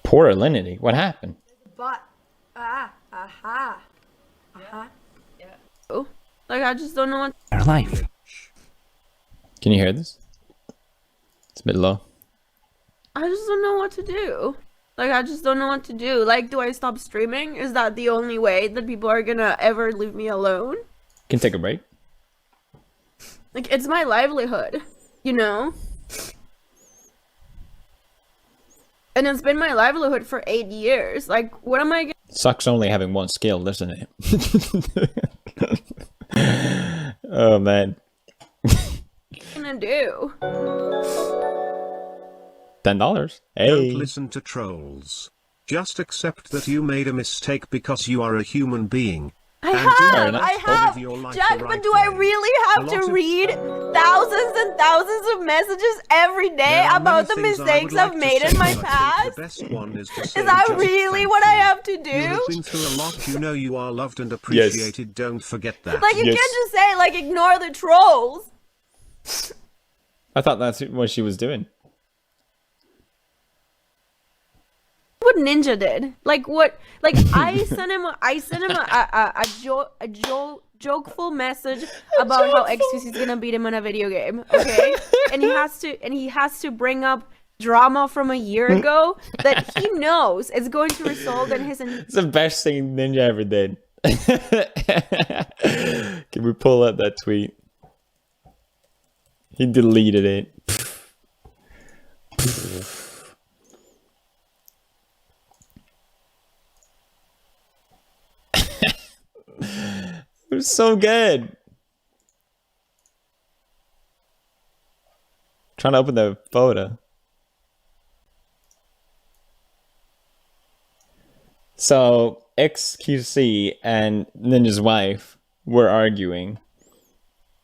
Poor Alinity. What happened? But yeah. Oh, like I just don't know what Their life. Can you hear this? It's a bit low. I just don't know what to do. Like I just don't know what to do. Like, do I stop streaming? Is that the only way that people are gonna ever leave me alone? Can take a break. Like, it's my livelihood, you know? And it's been my livelihood for 8 years. Like, what am I Sucks only having one skill, doesn't it? Oh man. gonna do? $10. Hey. Don't listen to trolls. Just accept that you made a mistake because you are a human being. I And have, do I not have, live your life Jack, the but right do I way. really have A to lot of- read thousands and thousands of messages every day There are about the many things I mistakes would like I've to made say, in my but I past? think the best one is to say Is that just really thank what I you. have to You do? have been through a lot. You know you are loved and appreciated. Don't forget that. Like, you Yes. can't just say, like, ignore the trolls. I thought that's what she was doing. What Ninja did. Like, what, like, I sent him a jokeful message about how XQC is gonna beat him in a video game, okay? and he has to bring up drama from a year ago that he knows is going to result in his It's the best thing Ninja ever did. Can we pull up that tweet? He deleted it. It was so good. Trying to open the photo. So XQC and Ninja's wife were arguing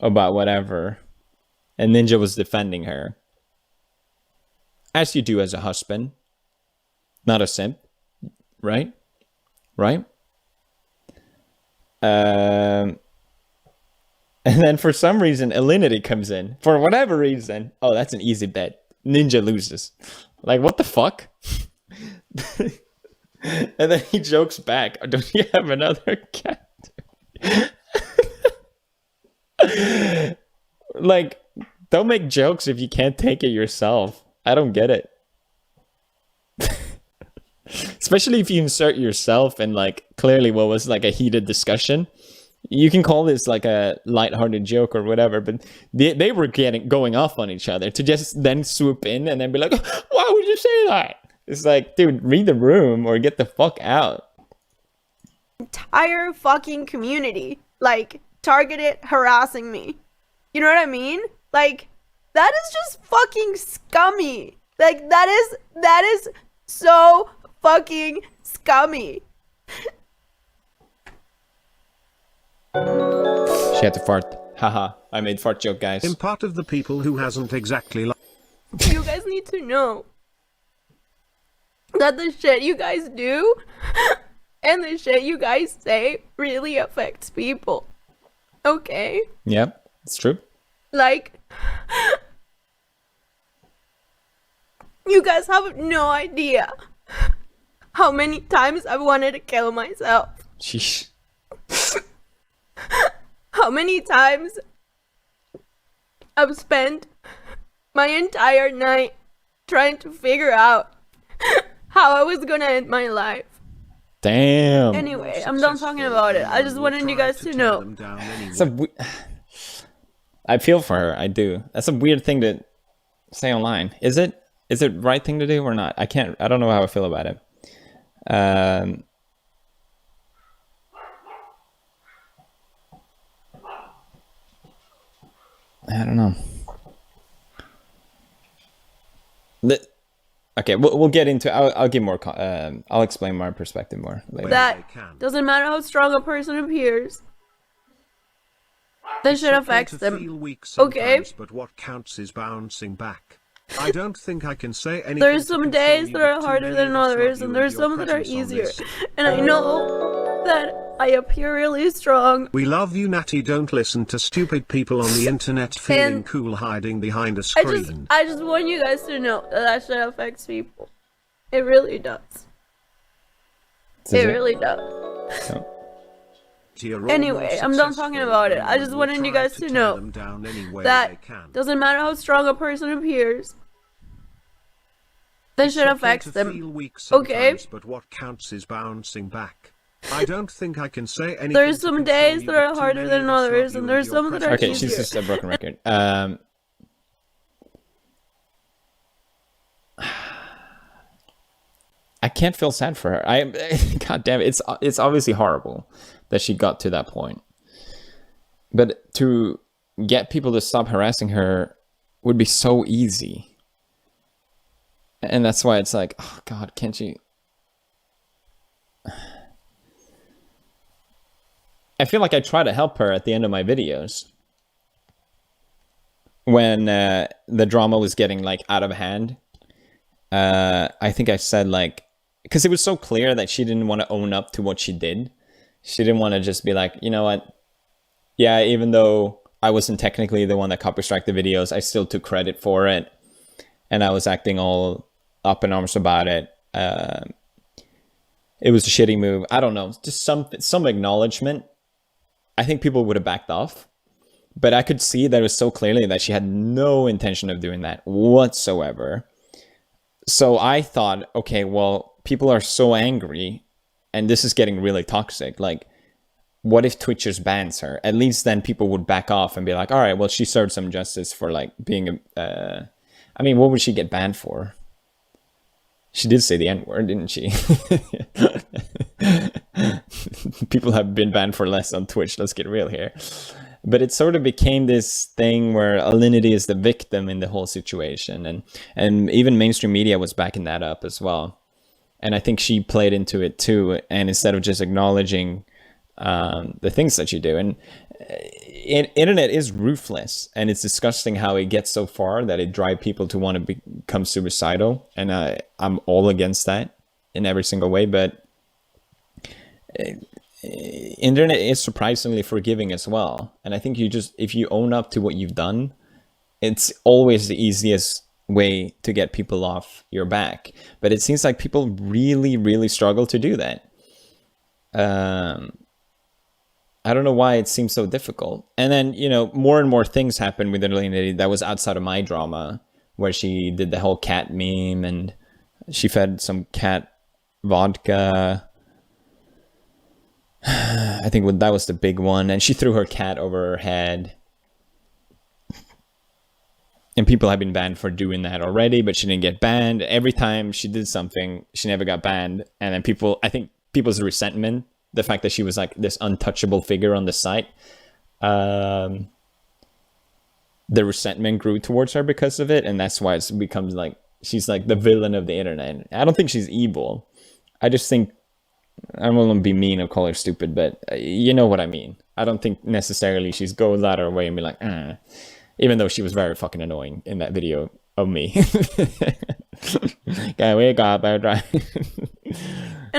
about whatever, and Ninja was defending her, as you do as a husband, not a simp, right? Right? And then for some reason, Alinity comes in. For whatever reason, oh, that's an easy bet. Ninja loses. Like, what the fuck? And then he jokes back, oh, don't you have another cat? Like, don't make jokes if you can't take it yourself. I don't get it. Especially if you insert yourself in, like, clearly what was like a heated discussion. You can call this like a lighthearted joke or whatever, but they were going off on each other to just then swoop in and then be like, why would you say that? It's like, dude, read the room or get the fuck out. entire fucking community, like, targeted harassing me. You know what I mean? Like, that is just fucking scummy. Like, that is so fucking scummy. She had to fart. Haha, I made fart joke, guys. I'm part of the people who hasn't exactly You guys need to know that the shit you guys do and the shit you guys say really affects people. Okay? Yep, it's true. Like, you guys have no idea how many times I've wanted to kill myself. Sheesh. How many times I've spent my entire night trying to figure out how I was gonna end my life. Damn. Anyway, I'm done talking about it. I just wanted you guys to know. It's a I feel for her. I do. That's a weird thing to say online. Is it right thing to do or not? I don't know how I feel about it. I don't know. Okay, we'll get into. I'll give more. I'll explain my perspective more later. That doesn't matter how strong a person appears. That shit affects them. Okay? But what counts is bouncing back. I don't think I can say anything. There's some days that are harder than others, and there's some that are easier. And I know that I appear really strong. We love you, Natty. Don't listen to stupid people on the internet feeling And cool hiding behind a screen. I just want you guys to know that that shit affects people. It really does. This is It really does. So, Anyway, I'm done talking about it. I just wanted you guys to know that doesn't matter how strong a person appears, this shit affects them. Okay? But what counts is bouncing back. I don't think I can say anything. There's some days that are harder than others, and there's some that are okay, easier. she's just a broken record. I can't feel sad for her. God damn it, it's obviously horrible that she got to that point. But to get people to stop harassing her would be so easy. And that's why it's like, oh God, can't you? I feel like I try to help her at the end of my videos. When the drama was getting like out of hand. I think I said like, because it was so clear that she didn't want to own up to what she did. She didn't want to just be like, you know what? Yeah, even though I wasn't technically the one that copy striked the videos, I still took credit for it. And I was acting all up in arms about it. It was a shitty move. I don't know. Just some acknowledgement. I think people would have backed off. But I could see that it was so clearly that she had no intention of doing that whatsoever. So I thought, okay, well, people are so angry and this is getting really toxic. Like, what if Twitch just bans her? At least then people would back off and be like, all right, well, she served some justice for like being a... I mean, what would she get banned for? She did say the N-word, didn't she? People have been banned for less on Twitch. Let's get real here. But it sort of became this thing where Alinity is the victim in the whole situation. And even mainstream media was backing that up as well. And I think she played into it too. And instead of just acknowledging the things that you do. And internet is ruthless. And it's disgusting how it gets so far that it drives people to want to become suicidal. And I'm all against that in every single way. But internet is surprisingly forgiving as well. And I think if you own up to what you've done, it's always the easiest way to get people off your back. But it seems like people really, really struggle to do that. I don't know why it seems so difficult. And then, you know, more and more things happen with Alinity that was outside of my drama, where she did the whole cat meme and she fed some cat vodka. I think that was the big one. And she threw her cat over her head. And people have been banned for doing that already, but she didn't get banned. Every time she did something, she never got banned. And then I think people's resentment, the fact that she was like this untouchable figure on the site, the resentment grew towards her because of it. And that's why it becomes like, she's like the villain of the internet. I don't think she's evil. I just think, I don't want to be mean or call her stupid, but you know what I mean. I don't think necessarily she's goes out of her way and be like, even though she was very fucking annoying in that video of me. Can wake up, and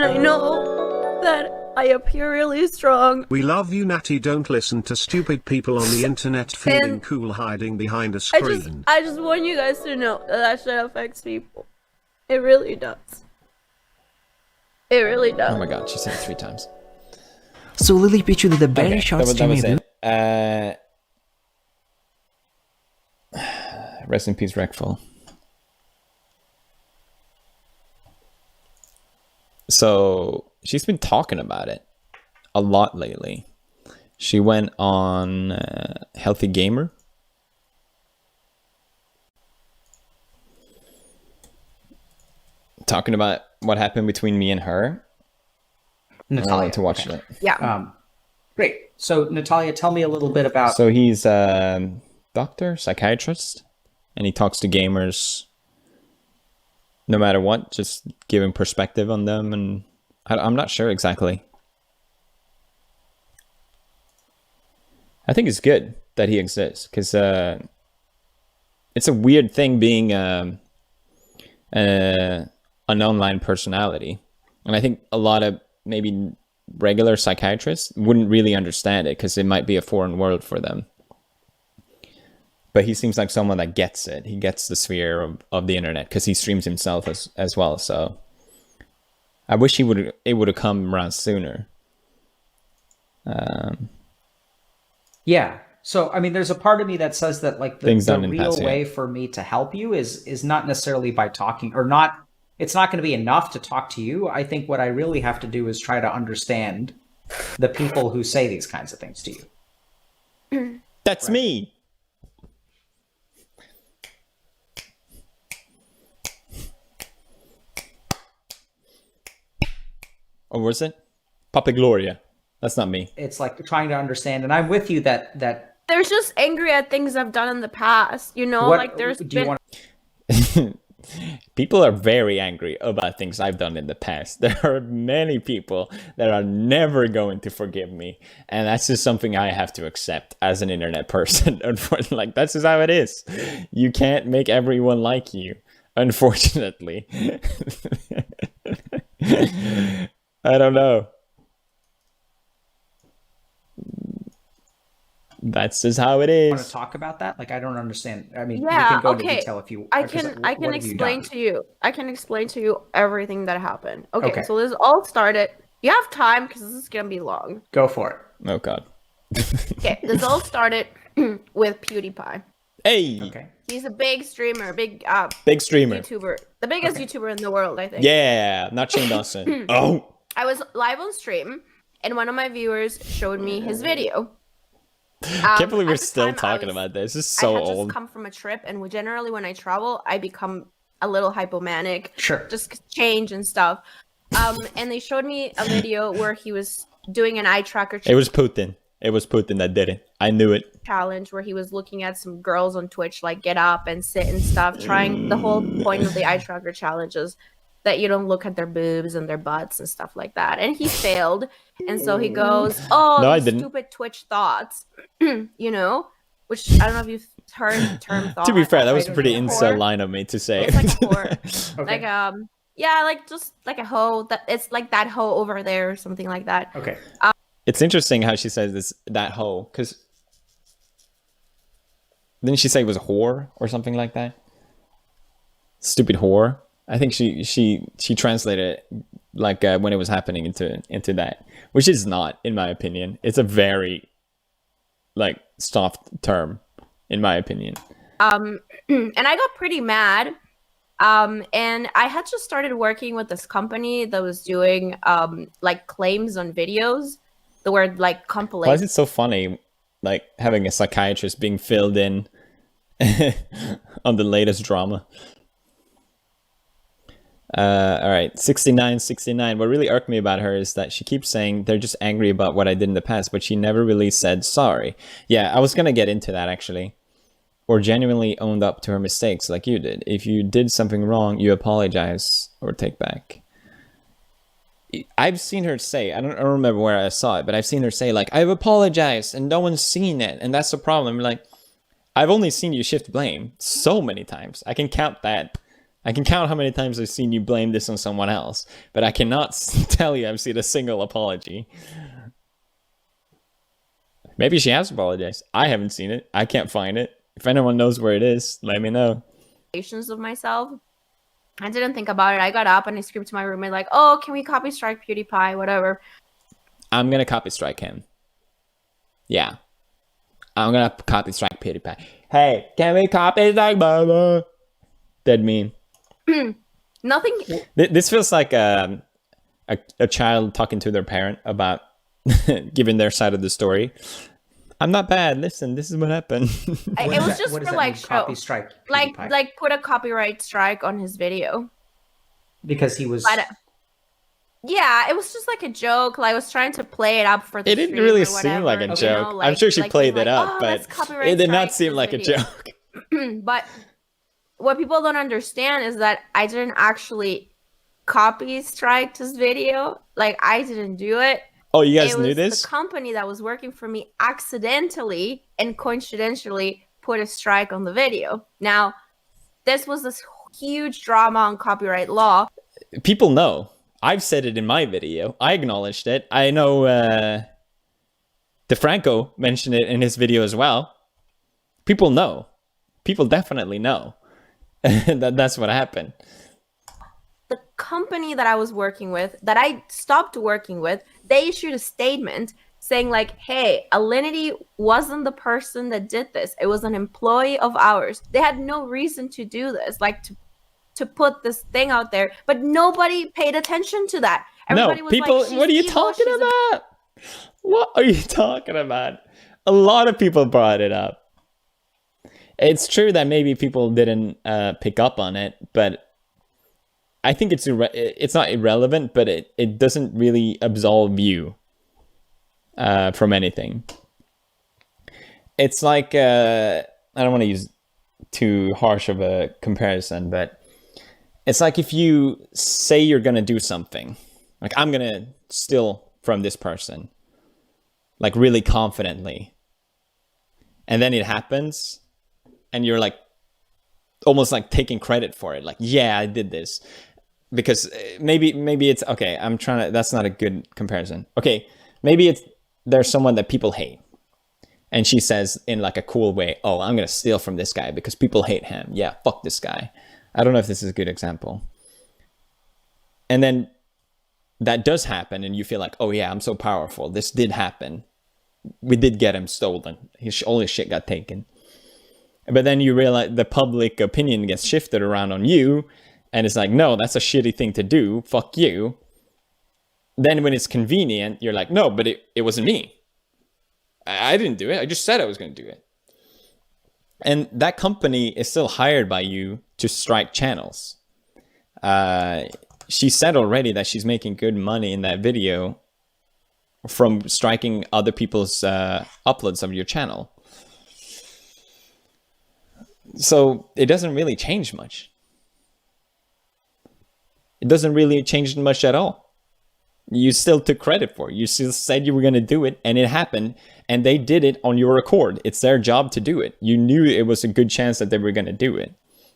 I know that I appear really strong. We love you, Natty. Don't listen to stupid people on the internet feeling cool hiding behind a screen. I just want you guys to know that shit affects people. It really does. It really does. Oh my god, she said it 3 times. So Lily beat you to the very short that stream. was it. Rest in peace, Rekful. So she's been talking about it a lot lately. She went on Healthy Gamer. Talking about what happened between me and her. Natalia. I wanted to watch it. Yeah. Great. So Natalia, tell me a little bit about... So he's a doctor, psychiatrist, and he talks to gamers no matter what, just giving perspective on them. And I'm not sure exactly. I think it's good that he exists because it's a weird thing being an online personality. And I think a lot of maybe regular psychiatrists wouldn't really understand it because it might be a foreign world for them. But he seems like someone that gets it. He gets the sphere of the internet because he streams himself as well. So I wish it would have come around sooner. Yeah. So, I mean, there's a part of me that says that like the real past, way for me to help you is not necessarily by talking or not. It's not going to be enough to talk to you. I think what I really have to do is try to understand the people who say these kinds of things to you. That's me. Or was it? Papa Gloria. That's not me. It's like trying to understand, and I'm with you that They're just angry at things I've done in the past, you know? what Like there's do you been want? People are very angry about things I've done in the past. There are many people that are never going to forgive me, and that's just something I have to accept as an internet person. Unfortunately, like that's just how it is. You can't make everyone like you, unfortunately. I don't know. That's just how it is. Want to talk about that? Like, I don't understand. I mean, yeah, we can go okay. into detail if you. I because can what have you explain done? to you. I can explain to you everything that happened. Okay, Okay. so this all started. You have time because this is gonna be long. Go for it. Oh God. Okay, this all started with PewDiePie. Hey. Okay. He's a big streamer, big Streamer. YouTuber, the biggest YouTuber in the worrld, I think. Yeah, not Shane Dawson. Oh. I was live on stream, and one of my viewers showed me his video. Can't believe we're at the still time, talking about this. This is so I had old. just come from a trip, and generally when I travel, I become a little hypomanic. Sure. Just change and stuff. And they showed me a video where he was doing an eye tracker It was Putin. It was Putin that did it. I knew it. challenge where he was looking at some girls on Twitch like get up and sit and stuff. Trying the whole point of the eye tracker challenge is that you don't look at their boobs and their butts and stuff like that. And he failed. And so he goes, "Oh, No, I these didn't. stupid Twitch thoughts," you know, which I don't know if you've heard the term thought. To be fair, that was a Like, pretty whore. incel line of me to say. It's like a whore. Okay. Like yeah, like just like a hoe. That it's like that hoe over there or something like that. Okay. It's interesting how she says this, that hoe, because didn't she say it was a whore or something like that? Stupid whore. I think she translated it like when it was happening into that, which is not, in my opinion. It's a very like soft term, in my opinion. And I got pretty mad. And I had just started working with this company that was doing like claims on videos. The word like compilation. Why is it so funny, like having a psychiatrist being filled in on the latest drama? All right, 69. What really irked me about her is that she keeps saying they're just angry about what I did in the past, but she never really said sorry. Yeah, I was gonna get into that actually. Or genuinely owned up to her mistakes like you did. If you did something wrong, you apologize or take back. I've seen her say, I don't remember where I saw it, but I've seen her say like, I've apologized and no one's seen it. And that's the problem. Like, I've only seen you shift blame so many times. I can count that. I can count how many times I've seen you blame this on someone else, but I cannot tell you I've seen a single apology. Maybe she has apologized. I haven't seen it. I can't find it. If anyone knows where it is, let me know. Of myself. I didn't think about it. I got up and I screamed to my roommate like, "Oh, can we copy strike PewDiePie, whatever." I'm gonna copy strike him. Yeah. I'm gonna copy strike PewDiePie. Hey, can we copy strike Baba? Dead mean. Nothing. This feels like a child talking to their parent about giving their side of the story. I'm not bad. Listen, this is what happened. It was just for like show. Copy strike. PewDiePie? Like put a copyright strike on his video. Because he was. But, yeah, it was just like a joke. Like I was trying to play it up for the It didn't stream really or seem like a whatever, joke. you know, like- I'm sure she like played being it like, up, "Oh, but let's copyright it did strike not seem this like a video." joke. But what people don't understand is that I didn't actually copy strike his video. Like I didn't do it. Oh, you guys It knew was this? the company that was working for me accidentally and coincidentally put a strike on the video. Now, this was this huge drama on copyright law. People know. I've said it in my video. I acknowledged it. I know DeFranco mentioned it in his video as well. People know. People definitely know. That's what happened. the company that I was working with, that I stopped working with, they issued a statement saying like, hey, Alinity wasn't the person that did this. It was an employee of ours. They had no reason to do this, like to put this thing out there, but nobody paid attention to that. Everybody No, was people, like, what are you talking about? What are you talking about? A lot of people brought it up. It's true that maybe people didn't pick up on it, but I think it's not irrelevant, but it doesn't really absolve you from anything. It's like, I don't want to use too harsh of a comparison, but it's like if you say you're going to do something, like I'm going to steal from this person, like really confidently, and then it happens, and you're like almost like taking credit for it, like, yeah, I did this. Because maybe it's, okay, that's not a good comparison. Okay, maybe there's someone that people hate, and she says in like a cool way, oh, I'm going to steal from this guy because people hate him. Yeah, fuck this guy. I don't know if this is a good example. And then that does happen, and you feel like, oh yeah, I'm so powerful. This did happen. We did get him stolen. All his shit got taken. But then you realize the public opinion gets shifted around on you, and it's like, no, that's a shitty thing to do. Fuck you. Then when it's convenient, you're like, no, but it wasn't me. I didn't do it. I just said I was going to do it. And that company is still hired by you to strike channels. She said already that she's making good money in that video from striking other people's uploads of your channel. So it doesn't really change much. It doesn't really change much at all. You still took credit for it. You still said you were going to do it, and it happened, and they did it on your accord. It's their job to do it. You knew it was a good chance that they were going to do it.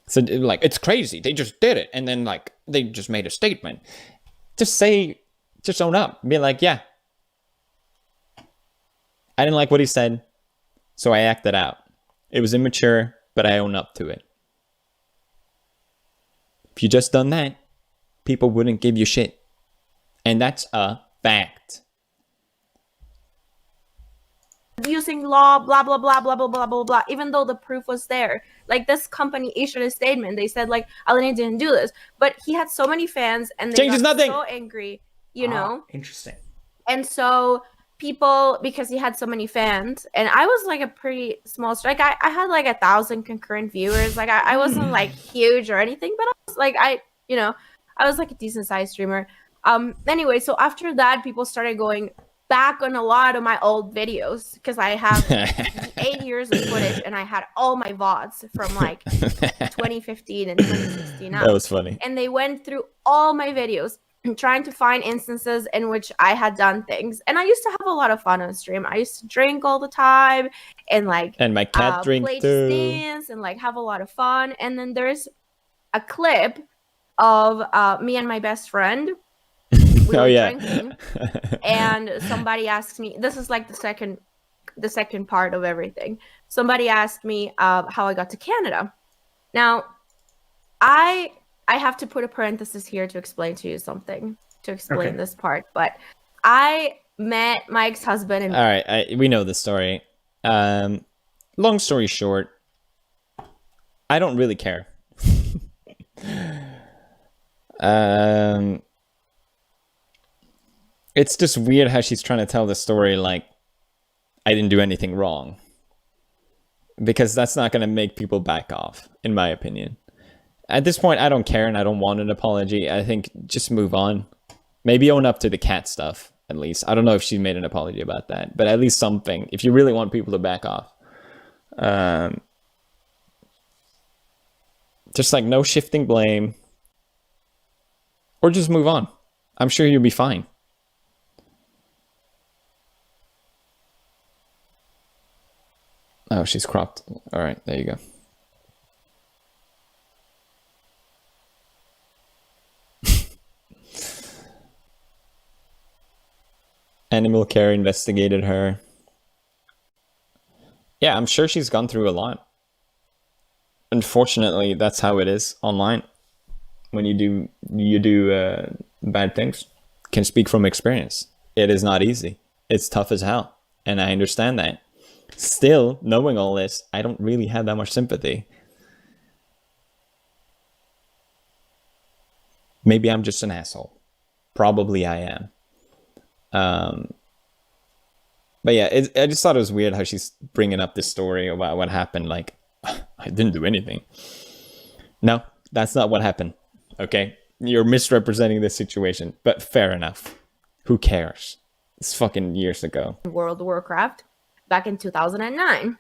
So like, it's crazy. They just did it. And then like, they just made a statement. Just own up. Be like, yeah, I didn't like what he said, so I acted out. It was immature, but I own up to it. If you just done that, people wouldn't give you shit. And that's a fact. Using law, blah, blah, blah, blah, blah, blah, blah, blah, even though the proof was there. Like, this company issued a statement. They said, like, Alinity didn't do this. But he had so many fans, and they Changes got nothing. so angry, you know? Interesting. And so people, because he had so many fans, and I was like a pretty small strike. I had like 1,000 concurrent viewers. Like, I wasn't like huge or anything, but I was like, I was like a decent sized streamer. Anyway, so after that, people started going back on a lot of my old videos because I have 8 years of footage, and I had all my VODs from like 2015 and 2016 out. That was funny. And they went through all my videos trying to find instances in which I had done things. And I used to have a lot of fun on stream. I used to drink all the time and like my cat drink play too. dance and like have a lot of fun. And then there's a clip of me and my best friend. We were drinking, and somebody asked me, this is like the second part of everything. Somebody asked me how I got to Canada. Now, I have to put a parenthesis here to explain to you something, to explain this part. But I met my ex-husband and... All right, we know the story. Long story short, I don't really care. It's just weird how she's trying to tell the story like I didn't do anything wrong. Because that's not going to make people back off, in my opinion. At this point, I don't care and I don't want an apology. I think just move on. Maybe own up to the cat stuff, at least. I don't know if she made an apology about that, but at least something. If you really want people to back off. Just like no shifting blame. Or just move on. I'm sure you'll be fine. Oh, she's cropped. All right, there you go. Animal Care investigated her. Yeah, I'm sure she's gone through a lot. Unfortunately, that's how it is online. when you do bad things. Can speak from experience. It is not easy. It's tough as hell, and I understand that. Still, knowing all this, I don't really have that much sympathy. Maybe I'm just an asshole. Probably I am. But yeah, I just thought it was weird how she's bringing up this story about what happened. Like, I didn't do anything. No, that's not what happened. Okay? You're misrepresenting the situation, but fair enough. Who cares? It's fucking years ago. World of Warcraft back in 2009.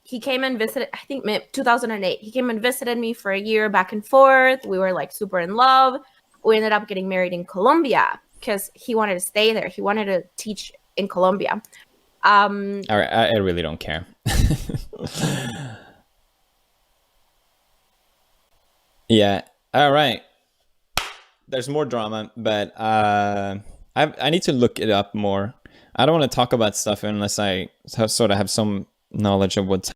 He came and visited, I think 2008. He came and visited me for a year back and forth. We were like super in love. We ended up getting married in Colombia because he wanted to stay there. He wanted to teach in Colombia. All right, I really don't care. Yeah. All right. There's more drama, but I need to look it up more. I don't want to talk about stuff unless I sort of have some knowledge of what's